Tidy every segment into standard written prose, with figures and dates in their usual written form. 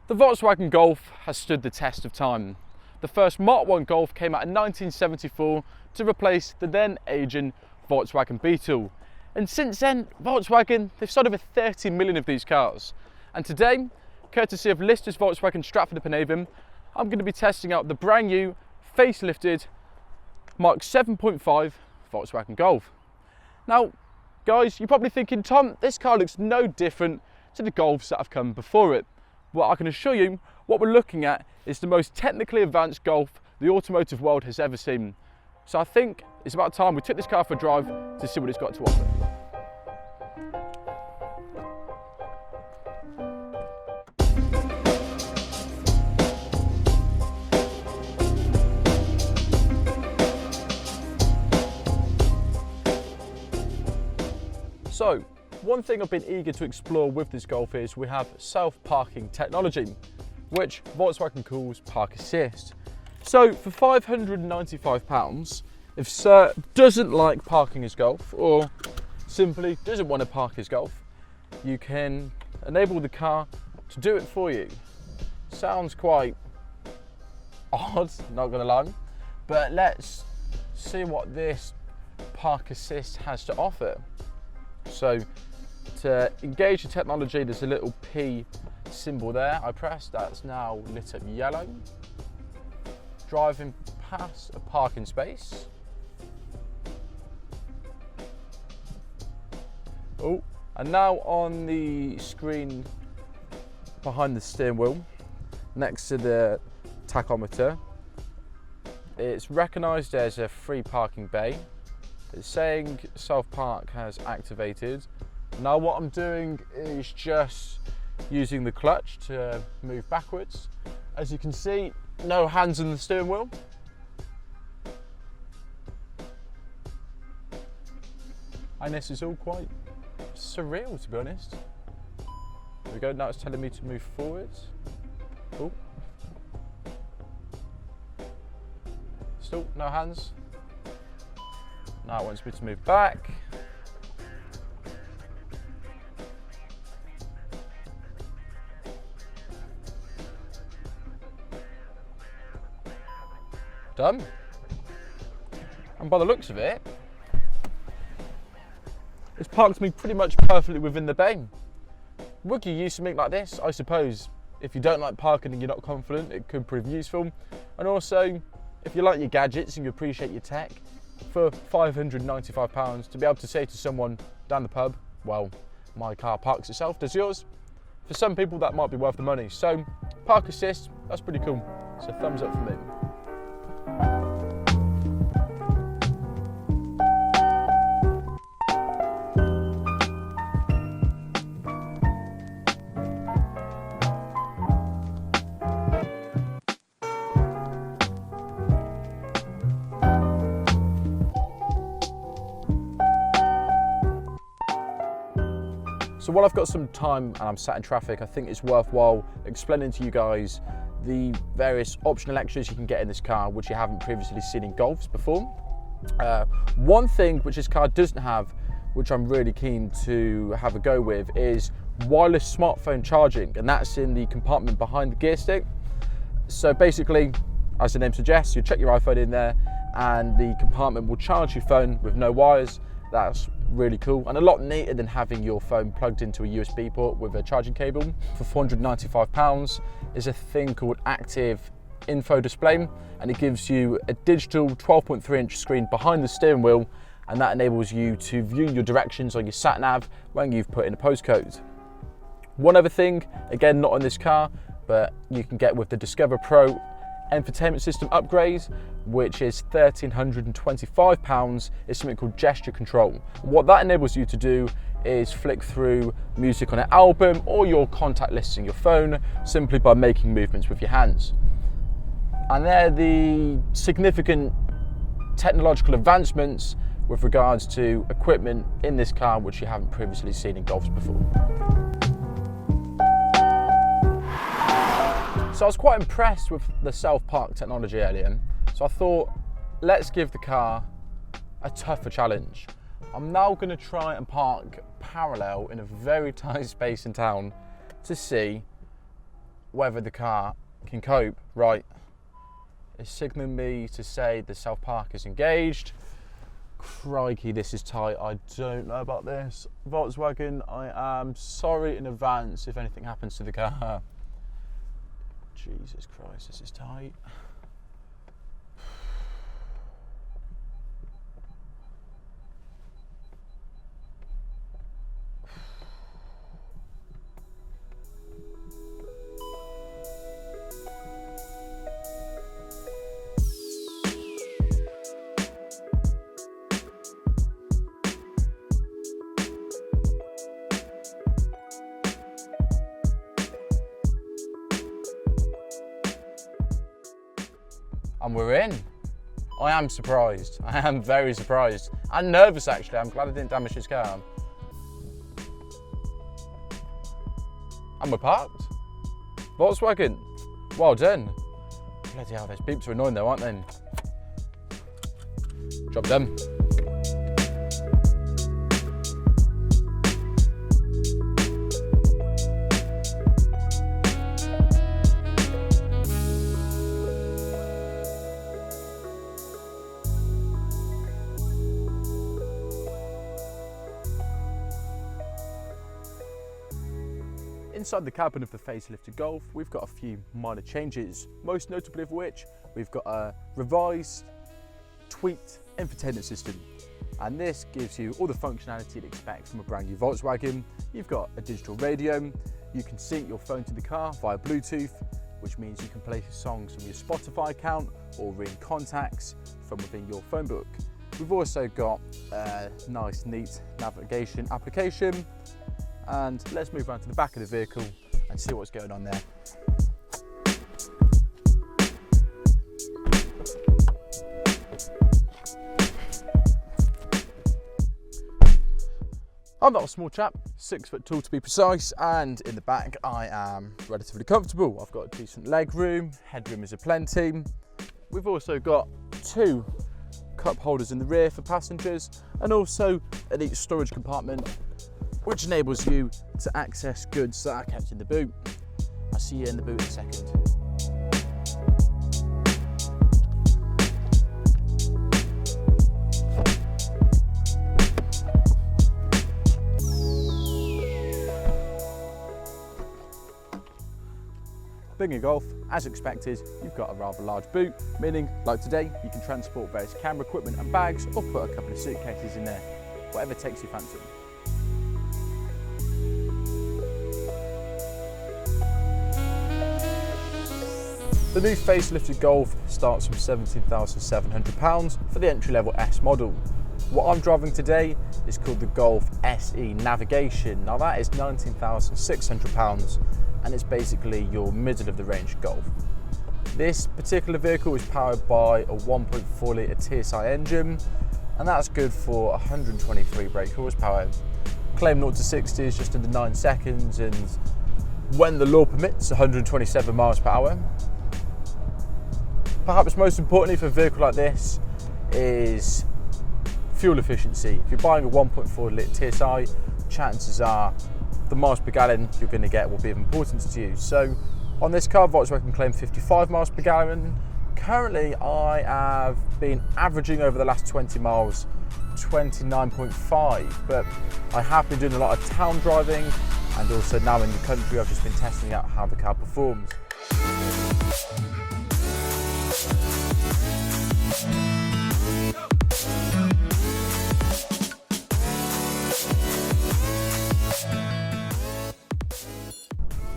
The Volkswagen Golf has stood the test of time. The first Mark 1 Golf came out in 1974 to replace the then aging Volkswagen Beetle. And since then, Volkswagen, they've sold over 30 million of these cars. And today, courtesy of Listers Volkswagen Stratford-upon-Avon, I'm going to be testing out the brand new, facelifted Mk7.5 Volkswagen Golf. Now, guys, you're probably thinking, Tom, this car looks no different to the Golfs that have come before it. Well, I can assure you, what we're looking at is the most technically advanced Golf the automotive world has ever seen. So I think it's about time we took this car for a drive to see what it's got to offer. So, one thing I've been eager to explore with this Golf is we have self-parking technology, which Volkswagen calls Park Assist. So for £595, if Sir doesn't like parking his Golf or simply doesn't want to park his Golf, you can enable the car to do it for you. Sounds quite odd, not gonna lie, but let's see what this Park Assist has to offer. So to engage the technology, there's a little P symbol there. I press, that's now lit up yellow. Driving past a parking space. Oh, and now on the screen behind the steering wheel, next to the tachometer, it's recognised as a free parking bay. It's saying self-park has activated. Now what I'm doing is just using the clutch to move backwards. As you can see, no hands on the steering wheel. And this is all quite surreal, to be honest. There we go, now it's telling me to move forwards. Oh. Still no hands. Now it wants me to move back. Done. And by the looks of it, it's parked me pretty much perfectly within the bay. Would you use something like this? I suppose if you don't like parking and you're not confident, it could prove useful. And also, if you like your gadgets and you appreciate your tech, for £595 to be able to say to someone down the pub, well, my car parks itself, does yours? For some people that might be worth the money. So Park Assist, that's pretty cool. So thumbs up for me. So while I've got some time and I'm sat in traffic, I think it's worthwhile explaining to you guys the various optional extras you can get in this car, which you haven't previously seen in Golfs before. One thing which this car doesn't have, which I'm really keen to have a go with, is wireless smartphone charging, and that's in the compartment behind the gear stick. So basically, as the name suggests, you chuck your iPhone in there and the compartment will charge your phone with no wires. That's really cool and a lot neater than having your phone plugged into a USB port with a charging cable. For £495 is a thing called Active Info Display, and it gives you a digital 12.3-inch screen behind the steering wheel, and that enables you to view your directions on your sat nav when you've put in a postcode. One other thing, again not on this car, but you can get with the Discover Pro infotainment system upgrade, which is £1,325, is something called gesture control. What that enables you to do is flick through music on an album or your contact lists in your phone simply by making movements with your hands. And they're the significant technological advancements with regards to equipment in this car which you haven't previously seen in Golfs before. So I was quite impressed with the self-park technology earlier, so I thought, let's give the car a tougher challenge. I'm now going to try and park parallel in a very tight space in town to see whether the car can cope. Right, it's signaling me to say the self park is engaged. Crikey, this is tight. I don't know about this. Volkswagen, I am sorry in advance if anything happens to the car. Jesus Christ, this is tight. And we're in. I am surprised. I am very surprised. And nervous actually. I'm glad I didn't damage his car. And we're parked. Volkswagen, well done. Bloody hell, those beeps are annoying though, aren't they? Job done. Inside the cabin of the facelifted Golf, we've got a few minor changes, most notably of which we've got a revised, tweaked infotainment system. And this gives you all the functionality you'd expect from a brand new Volkswagen. You've got a digital radio, you can sync your phone to the car via Bluetooth, which means you can play songs from your Spotify account or ring contacts from within your phone book. We've also got a nice, neat navigation application. And let's move on to the back of the vehicle and see what's going on there. I'm not a small chap, 6 foot tall to be precise, and in the back I am relatively comfortable. I've got decent leg room, headroom is aplenty. We've also got 2 cup holders in the rear for passengers and also a neat storage compartment which enables you to access goods that are kept in the boot. I'll see you in the boot in a second. Being a Golf, as expected, you've got a rather large boot, meaning, like today, you can transport various camera equipment and bags or put a couple of suitcases in there, whatever takes your fancy. The new facelifted Golf starts from £17,700 for the entry-level S model. What I'm driving today is called the Golf SE Navigation. Now that is £19,600 and it's basically your middle of the range Golf. This particular vehicle is powered by a 1.4 litre TSI engine and that's good for 123 brake horsepower. Claim 0 to 60 is just under 9 seconds and when the law permits 127 miles per hour. Perhaps most importantly for a vehicle like this is fuel efficiency. If you're buying a 1.4 litre TSI, chances are the miles per gallon you're going to get will be of importance to you. So on this car, Volkswagen claim 55 miles per gallon. Currently, I have been averaging over the last 20 miles 29.5, but I have been doing a lot of town driving and also now in the country I've just been testing out how the car performs.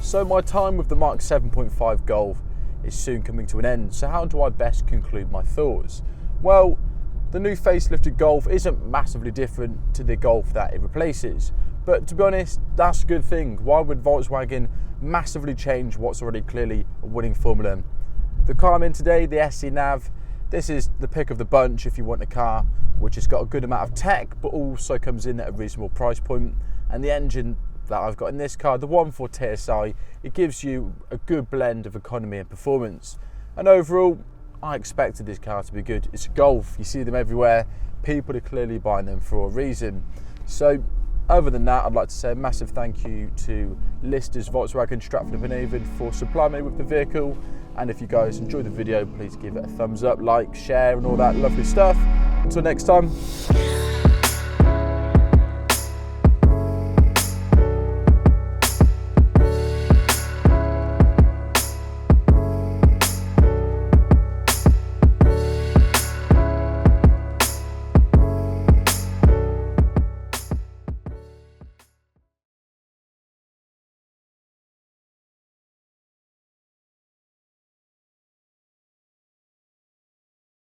So my time with the Mk7.5 Golf is soon coming to an end, so how do I best conclude my thoughts? Well, the new facelifted Golf isn't massively different to the Golf that it replaces, but to be honest, that's a good thing. Why would Volkswagen massively change what's already clearly a winning formula? The car I'm in today, the SE Nav, this is the pick of the bunch if you want a car which has got a good amount of tech but also comes in at a reasonable price point, and the engine that I've got in this car, the 1.4 TSI, it gives you a good blend of economy and performance. And overall, I expected this car to be good. It's a Golf, you see them everywhere, people are clearly buying them for a reason. So Other than that, I'd like to say a massive thank you to Listers Volkswagen Stratford-upon-Avon for supplying me with the vehicle. And if you guys enjoyed the video, please give it a thumbs up, like, share, and all that lovely stuff. Until next time.